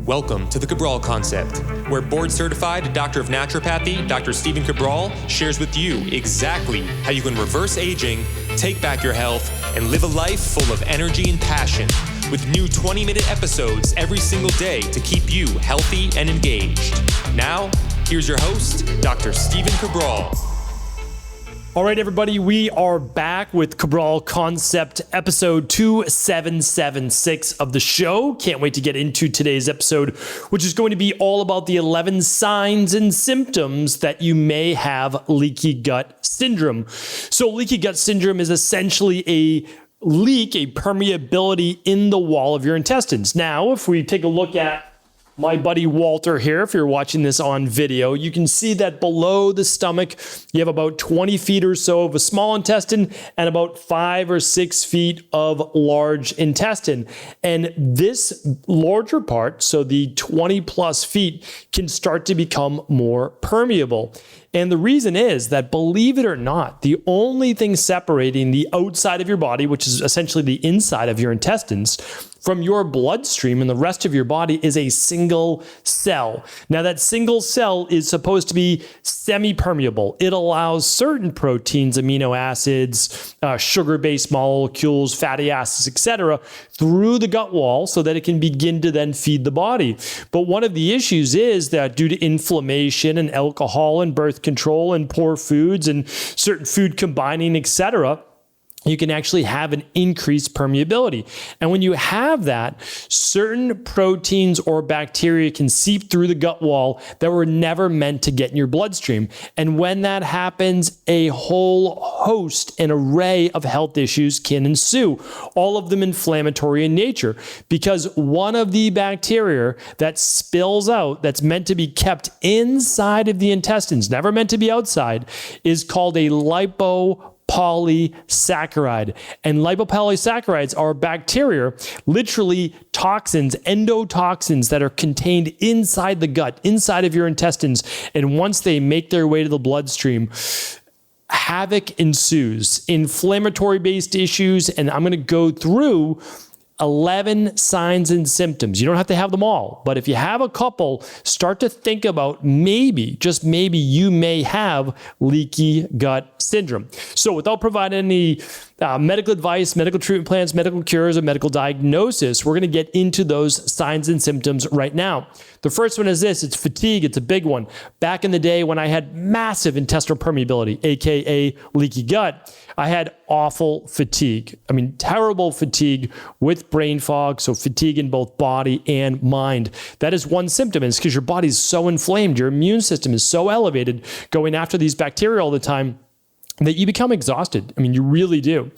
Welcome to the Cabral Concept, where board-certified Doctor of Naturopathy, Dr. Stephen Cabral, shares with you exactly how you can reverse aging, take back your health, and live a life full of energy and passion, with new 20-minute episodes every single day to keep you healthy and engaged. Now, here's your host, Dr. Stephen Cabral. All right, everybody, we are back with Cabral Concept episode 2776 of the show. Can't wait to get into today's episode, which is going to be all about the 11 signs and symptoms that you may have leaky gut syndrome. So leaky gut syndrome is essentially a leak, a permeability in the wall of your intestines. Now, if we take a look at my buddy Walter here, if you're watching this on video, you can see that below the stomach, you have about 20 feet or so of a small intestine and about 5 or 6 feet of large intestine. And this larger part, so the 20 plus feet, can start to become more permeable. And the reason is that, believe it or not, the only thing separating the outside of your body, which is essentially the inside of your intestines, from your bloodstream and the rest of your body is a single cell. Now, that single cell is supposed to be semi-permeable. It allows certain proteins, amino acids, sugar-based molecules, fatty acids, etc., through the gut wall so that it can begin to then feed the body. But one of the issues is that due to inflammation and alcohol and birth control and poor foods and certain food combining, etc., you can actually have an increased permeability. And when you have that, certain proteins or bacteria can seep through the gut wall that were never meant to get in your bloodstream. And when that happens, a whole host, an array of health issues can ensue, all of them inflammatory in nature, because one of the bacteria that spills out, that's meant to be kept inside of the intestines, never meant to be outside, is called a Lipopolysaccharidide. And lipopolysaccharides are bacteria, literally toxins, endotoxins that are contained inside the gut, inside of your intestines. And once they make their way to the bloodstream, havoc ensues, inflammatory based issues. And I'm going to go through 11 signs and symptoms. You don't have to have them all, but if you have a couple, start to think about maybe, just maybe, you may have leaky gut syndrome. So without providing any medical advice, medical treatment plans, medical cures, or medical diagnosis, we're going to get into those signs and symptoms right now. The first one is this: it's fatigue. It's a big one. Back in the day when I had massive intestinal permeability, aka leaky gut, I had awful fatigue. I mean, terrible fatigue with brain fog, so fatigue in both body and mind. That is one symptom. It's because your body's so inflamed, your immune system is so elevated, going after these bacteria all the time, that you become exhausted. I mean, you really do.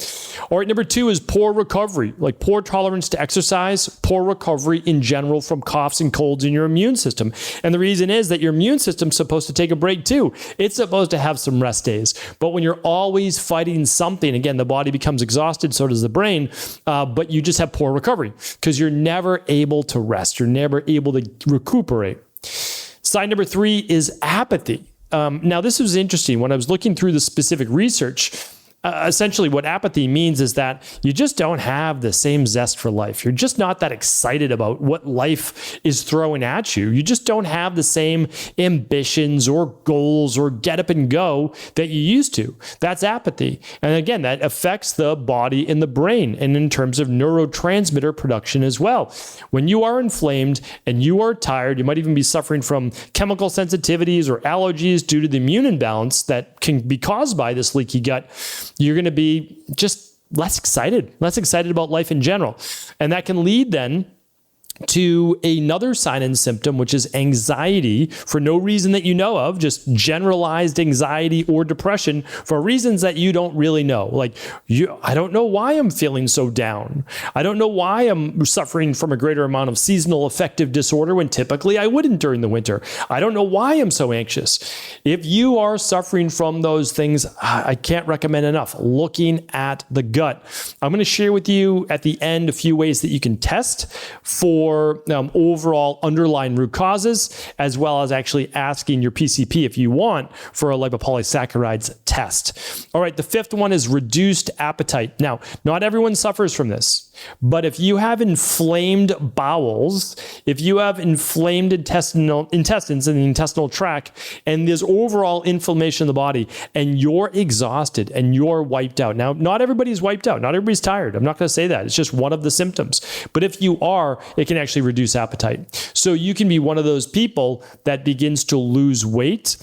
All right, number 2 is poor recovery, like poor tolerance to exercise, poor recovery in general from coughs and colds in your immune system. And the reason is that your immune system's supposed to take a break too. It's supposed to have some rest days. But when you're always fighting something, again, the body becomes exhausted, so does the brain, but you just have poor recovery because you're never able to rest. You're never able to recuperate. Sign number 3 is apathy. Now, this was interesting. When I was looking through the specific research, essentially what apathy means is that you just don't have the same zest for life. You're just not that excited about what life is throwing at you. You just don't have the same ambitions or goals or get up and go that you used to. That's apathy. And again, that affects the body and the brain, and in terms of neurotransmitter production as well. When you are inflamed and you are tired, you might even be suffering from chemical sensitivities or allergies due to the immune imbalance that can be caused by this leaky gut. You're going to be just less excited about life in general. And that can lead then to another sign and symptom, which is anxiety for no reason that you know of, just generalized anxiety or depression for reasons that you don't really know. Like, I don't know why I'm feeling so down. I don't know why I'm suffering from a greater amount of seasonal affective disorder when typically I wouldn't during the winter. I don't know why I'm so anxious. If you are suffering from those things, I can't recommend enough looking at the gut. I'm going to share with you at the end a few ways that you can test for overall underlying root causes, as well as actually asking your PCP if you want for a lipopolysaccharides test. All right, the 5th one is reduced appetite. Now, not everyone suffers from this. But if you have inflamed bowels, if you have inflamed intestines in the intestinal tract, and there's overall inflammation in the body, and you're exhausted and you're wiped out. Now, not everybody's wiped out. Not everybody's tired. I'm not going to say that. It's just one of the symptoms. But if you are, it can actually reduce appetite. So you can be one of those people that begins to lose weight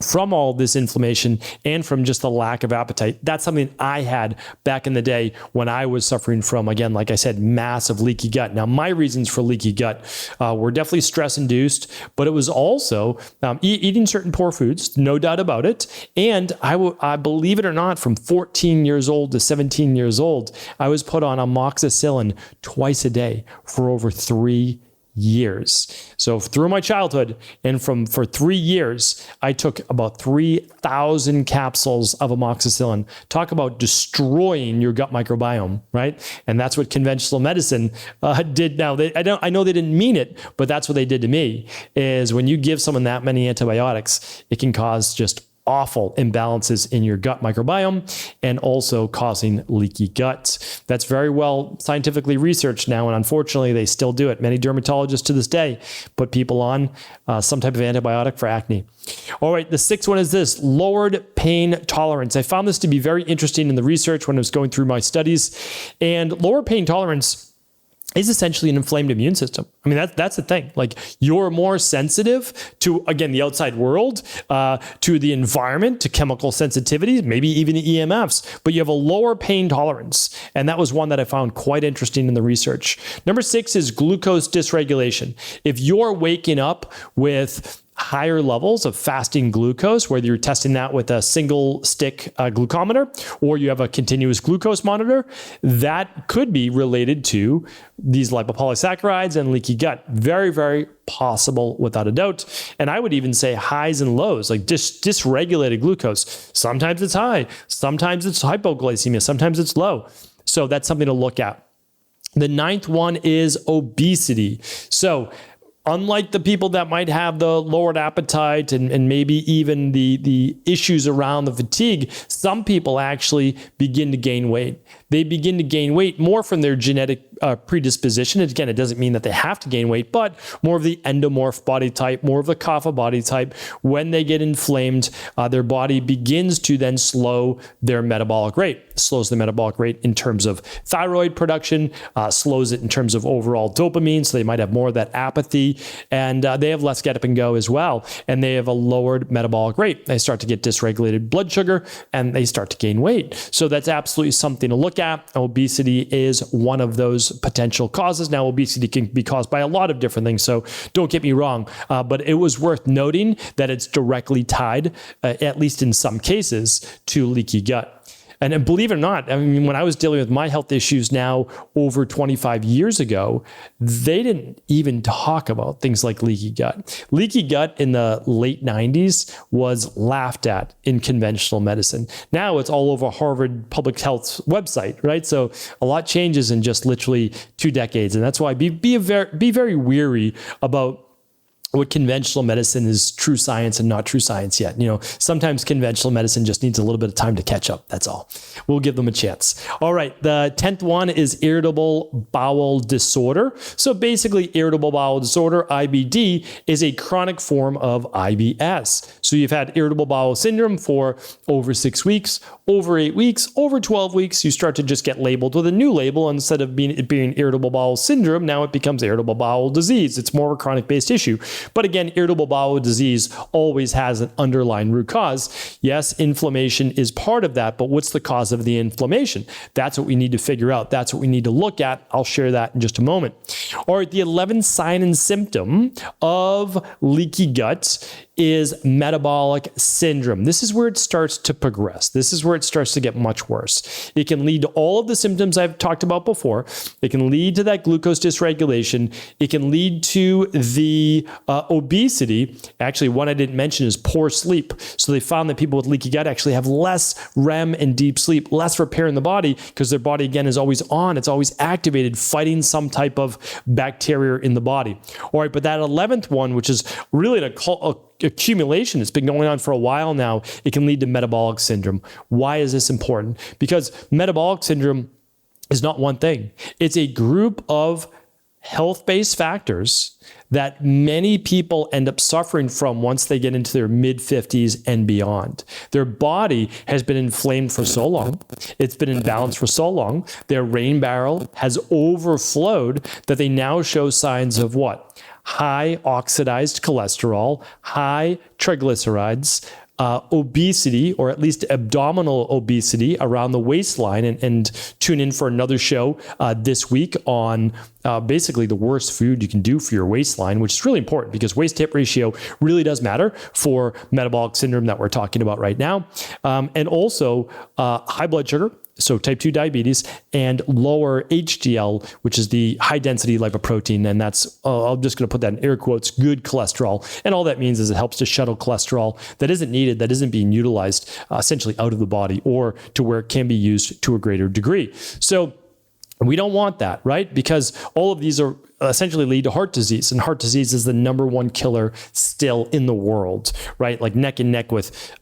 from all this inflammation and from just the lack of appetite. That's something I had back in the day when I was suffering from, again, like I said, massive leaky gut. Now, my reasons for leaky gut were definitely stress induced, but it was also eating certain poor foods, no doubt about it. And I believe it or not, from 14 years old to 17 years old, I was put on amoxicillin twice a day for over 3 years. So through my childhood and for 3 years, I took about 3,000 capsules of amoxicillin. Talk about destroying your gut microbiome, right? And that's what conventional medicine did. Now, I know they didn't mean it, but that's what they did to me, is when you give someone that many antibiotics, it can cause just awful imbalances in your gut microbiome and also causing leaky gut. That's very well scientifically researched now, and unfortunately, they still do it. Many dermatologists to this day put people on some type of antibiotic for acne. All right, the sixth one is this: lowered pain tolerance. I found this to be very interesting in the research when I was going through my studies, and lower pain tolerance is essentially an inflamed immune system. I mean, that's the thing. Like, you're more sensitive to, again, the outside world, to the environment, to chemical sensitivities, maybe even the EMFs, but you have a lower pain tolerance. And that was one that I found quite interesting in the research. Number 6 is glucose dysregulation. If you're waking up with higher levels of fasting glucose, whether you're testing that with a single stick glucometer or you have a continuous glucose monitor, that could be related to these lipopolysaccharides and leaky gut. Very, very possible without a doubt. And I would even say highs and lows, like dysregulated glucose. Sometimes it's high, sometimes it's hypoglycemia, sometimes it's low. So that's something to look at. The 9th one is obesity. So unlike the people that might have the lowered appetite and maybe even the issues around the fatigue, some people actually begin to gain weight. They begin to gain weight more from their genetic predisposition. And again, it doesn't mean that they have to gain weight, but more of the endomorph body type, more of the kapha body type. When they get inflamed, their body begins to then slow their metabolic rate. Slows the metabolic rate in terms of thyroid production, slows it in terms of overall dopamine. So they might have more of that apathy, and they have less get up and go as well. And they have a lowered metabolic rate. They start to get dysregulated blood sugar and they start to gain weight. So that's absolutely something to look at. Obesity is one of those potential causes. Now, obesity can be caused by a lot of different things, so don't get me wrong, but it was worth noting that it's directly tied, at least in some cases, to leaky gut. And believe it or not, I mean, when I was dealing with my health issues now over 25 years ago, they didn't even talk about things like leaky gut. Leaky gut in the late 90s was laughed at in conventional medicine. Now it's all over Harvard Public Health's website, right? So a lot changes in just literally 2 decades. And that's why be very weary about what conventional medicine is true science and not true science yet. You know, sometimes conventional medicine just needs a little bit of time to catch up. That's all. We'll give them a chance. All right. The 10th one is irritable bowel disorder. So basically, irritable bowel disorder, IBD, is a chronic form of IBS. So you've had irritable bowel syndrome for over 6 weeks, over 8 weeks, over 12 weeks. You start to just get labeled with a new label. Instead of it being irritable bowel syndrome, now it becomes irritable bowel disease. It's more of a chronic based issue. But again, irritable bowel disease always has an underlying root cause. Yes, inflammation is part of that, but what's the cause of the inflammation? That's what we need to figure out. That's what we need to look at. I'll share that in just a moment. All right, the 11th sign and symptom of leaky gut is metabolic syndrome. This is where it starts to progress. This is where it starts to get much worse. It can lead to all of the symptoms I've talked about before. It can lead to that glucose dysregulation. It can lead to the obesity. Actually, one I didn't mention is poor sleep. So they found that people with leaky gut actually have less REM and deep sleep, less repair in the body because their body, again, is always on. It's always activated, fighting some type of bacteria in the body. All right, but that 11th one, which is really an accumulation, it's been going on for a while now, it can lead to metabolic syndrome. Why is this important? Because metabolic syndrome is not one thing. It's a group of health-based factors that many people end up suffering from once they get into their mid-50s and beyond. Their body has been inflamed for so long. It's been imbalanced for so long. Their rain barrel has overflowed that they now show signs of what? High oxidized cholesterol, high triglycerides, obesity, or at least abdominal obesity around the waistline, and tune in for another show this week on basically the worst food you can do for your waistline, which is really important because waist-to-hip ratio really does matter for metabolic syndrome that we're talking about right now. And also high blood sugar, so type 2 diabetes, and lower HDL, which is the high density lipoprotein. And that's, I'm just going to put that in air quotes, good cholesterol. And all that means is it helps to shuttle cholesterol that isn't needed, that isn't being utilized essentially out of the body or to where it can be used to a greater degree. So we don't want that, right? Because all of these are essentially lead to heart disease, and heart disease is the #1 killer still in the world, right? Like neck and neck with,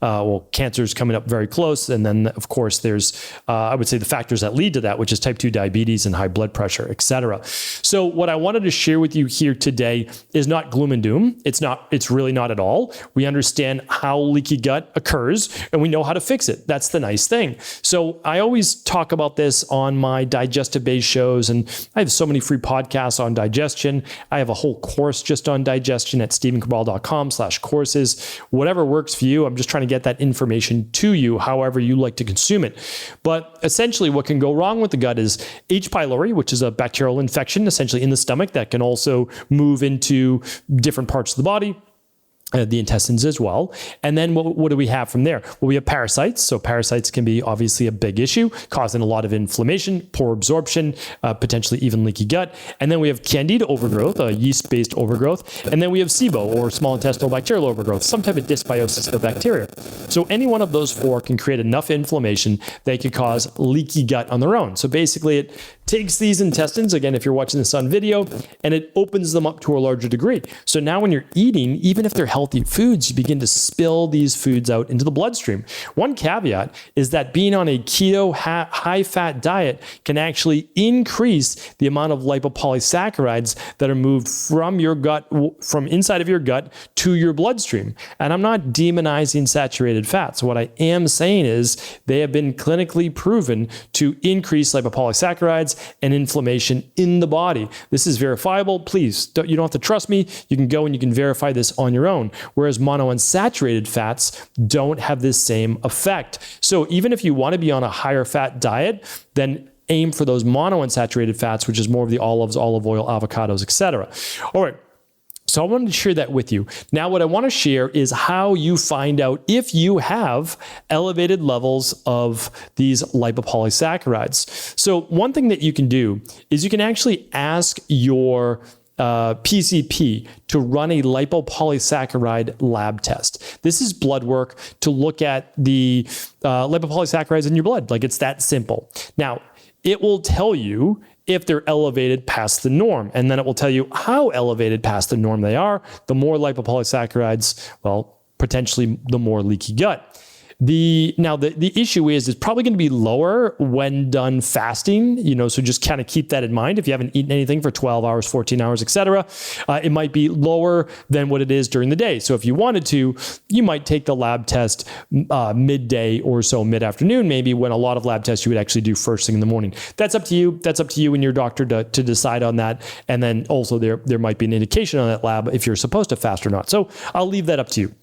cancer is coming up very close. And then of course there's, I would say the factors that lead to that, which is type 2 diabetes and high blood pressure, et cetera. So what I wanted to share with you here today is not gloom and doom. It's really not at all. We understand how leaky gut occurs and we know how to fix it. That's the nice thing. So I always talk about this on my digestive based shows, and I have so many free podcasts on digestion. I have a whole course just on digestion at stephencabral.com/courses. Whatever works for you. I'm just trying to get that information to you, however you like to consume it. But essentially what can go wrong with the gut is H. pylori, which is a bacterial infection essentially in the stomach that can also move into different parts of the body. The intestines as well. And then what do we have from there? Well, we have parasites. So parasites can be obviously a big issue, causing a lot of inflammation, poor absorption, potentially even leaky gut. And then we have candida overgrowth, a yeast-based overgrowth. And then we have SIBO, or small intestinal bacterial overgrowth, some type of dysbiosis of bacteria. So any one of those four can create enough inflammation that could cause leaky gut on their own. So basically it takes these intestines, again, if you're watching this on video, and it opens them up to a larger degree. So now when you're eating, even if they're healthy foods, you begin to spill these foods out into the bloodstream. One caveat is that being on a keto high-fat diet can actually increase the amount of lipopolysaccharides that are moved from your gut, from inside of your gut to your bloodstream. And I'm not demonizing saturated fats. What I am saying is they have been clinically proven to increase lipopolysaccharides and inflammation in the body. This is verifiable. Please, you don't have to trust me. You can go and you can verify this on your own. Whereas monounsaturated fats don't have this same effect. So even if you want to be on a higher fat diet, then aim for those monounsaturated fats, which is more of the olives, olive oil, avocados, etc. All right. So I wanted to share that with you. Now, what I want to share is how you find out if you have elevated levels of these lipopolysaccharides. So one thing that you can do is you can actually ask your PCP to run a lipopolysaccharide lab test. This is blood work to look at the lipopolysaccharides in your blood. Like, it's that simple. Now, it will tell you if they're elevated past the norm, and then it will tell you how elevated past the norm they are. The more lipopolysaccharides, well, potentially the more leaky gut. The issue is it's probably going to be lower when done fasting, so just kind of keep that in mind. If you haven't eaten anything for 12 hours, 14 hours, etc., it might be lower than what it is during the day. So if you wanted to, you might take the lab test midday or so, mid-afternoon, maybe, when a lot of lab tests you would actually do first thing in the morning. That's up to you. That's up to you and your doctor to decide on that. And then also there might be an indication on that lab if you're supposed to fast or not. So I'll leave that up to you.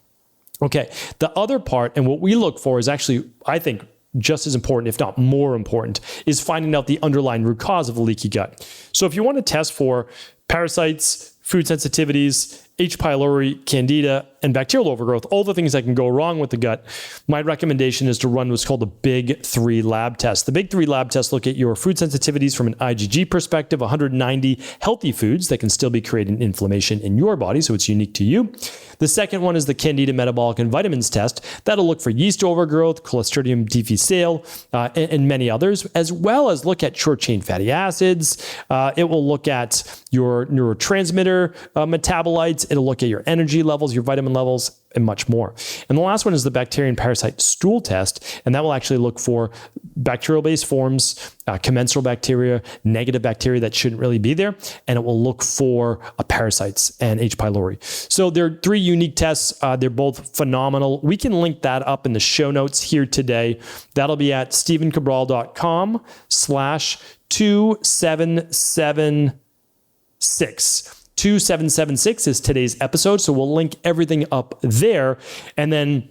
Okay, the other part, and what we look for, is actually, I think, just as important, if not more important, is finding out the underlying root cause of a leaky gut. So if you want to test for parasites, food sensitivities, H. pylori, candida, and bacterial overgrowth, all the things that can go wrong with the gut, my recommendation is to run what's called the Big 3 lab test. The Big 3 lab tests look at your food sensitivities from an IgG perspective, 190 healthy foods that can still be creating inflammation in your body, so it's unique to you. The second one is the Candida Metabolic and Vitamins test. That'll look for yeast overgrowth, Clostridium difficile, and many others, as well as look at short-chain fatty acids. It will look at your neurotransmitter metabolites It'll look at your energy levels, your vitamin levels, and much more. And the last one is the bacteria and parasite stool test. And that will actually look for bacterial-based forms, commensal bacteria, negative bacteria that shouldn't really be there. And it will look for parasites and H. pylori. So there are 3 unique tests. They're both phenomenal. We can link that up in the show notes here today. That'll be at stephencabral.com/2776. 2776 is today's episode. So we'll link everything up there. And then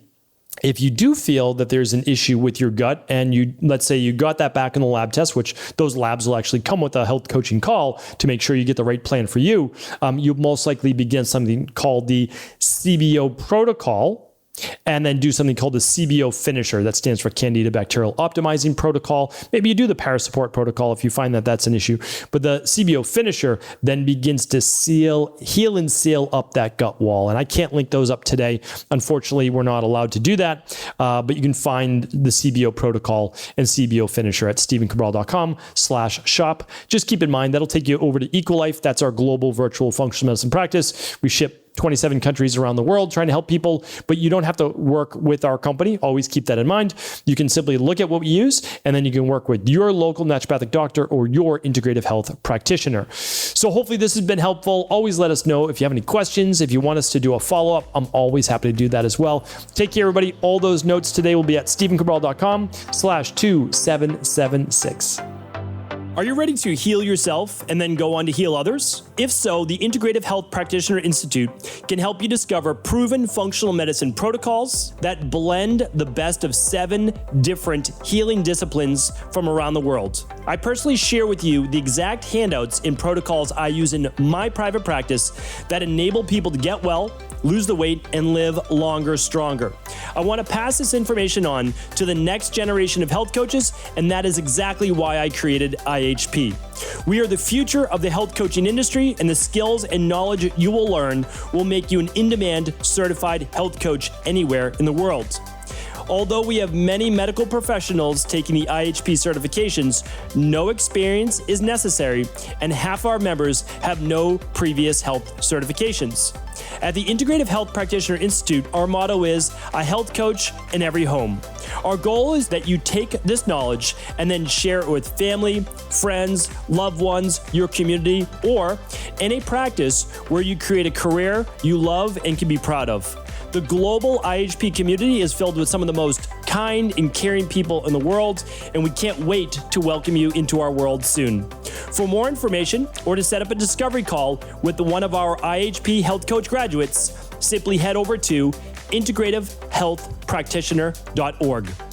if you do feel that there's an issue with your gut and let's say you got that back in the lab test, which those labs will actually come with a health coaching call to make sure you get the right plan for you, you'll most likely begin something called the CBO protocol, and then do something called the CBO finisher. That stands for Candida Bacterial Optimizing Protocol. Maybe you do the Parasupport Protocol if you find that that's an issue. But the CBO finisher then begins to heal and seal up that gut wall. And I can't link those up today. Unfortunately, we're not allowed to do that. But you can find the CBO protocol and CBO finisher at stephencabral.com/shop. Just keep in mind, that'll take you over to Equalife. That's our global virtual functional medicine practice. We ship 27 countries around the world trying to help people, but you don't have to work with our company. Always keep that in mind. You can simply look at what we use, and then you can work with your local naturopathic doctor or your integrative health practitioner. So hopefully this has been helpful. Always let us know if you have any questions. If you want us to do a follow-up, I'm always happy to do that as well. Take care, everybody. All those notes today will be at stephencabral.com/2776. Are you ready to heal yourself and then go on to heal others? If so, the Integrative Health Practitioner Institute can help you discover proven functional medicine protocols that blend the best of 7 different healing disciplines from around the world. I personally share with you the exact handouts and protocols I use in my private practice that enable people to get well, lose the weight, and live longer, stronger. I want to pass this information on to the next generation of health coaches, and that is exactly why I created IHP. We are the future of the health coaching industry, and the skills and knowledge you will learn will make you an in-demand certified health coach anywhere in the world. Although we have many medical professionals taking the IHP certifications, no experience is necessary, and half our members have no previous health certifications. At the Integrative Health Practitioner Institute, our motto is a health coach in every home. Our goal is that you take this knowledge and then share it with family, friends, loved ones, your community, or in a practice where you create a career you love and can be proud of. The global IHP community is filled with some of the most kind and caring people in the world, and we can't wait to welcome you into our world soon. For more information or to set up a discovery call with one of our IHP Health Coach graduates, simply head over to integrativehealthpractitioner.org.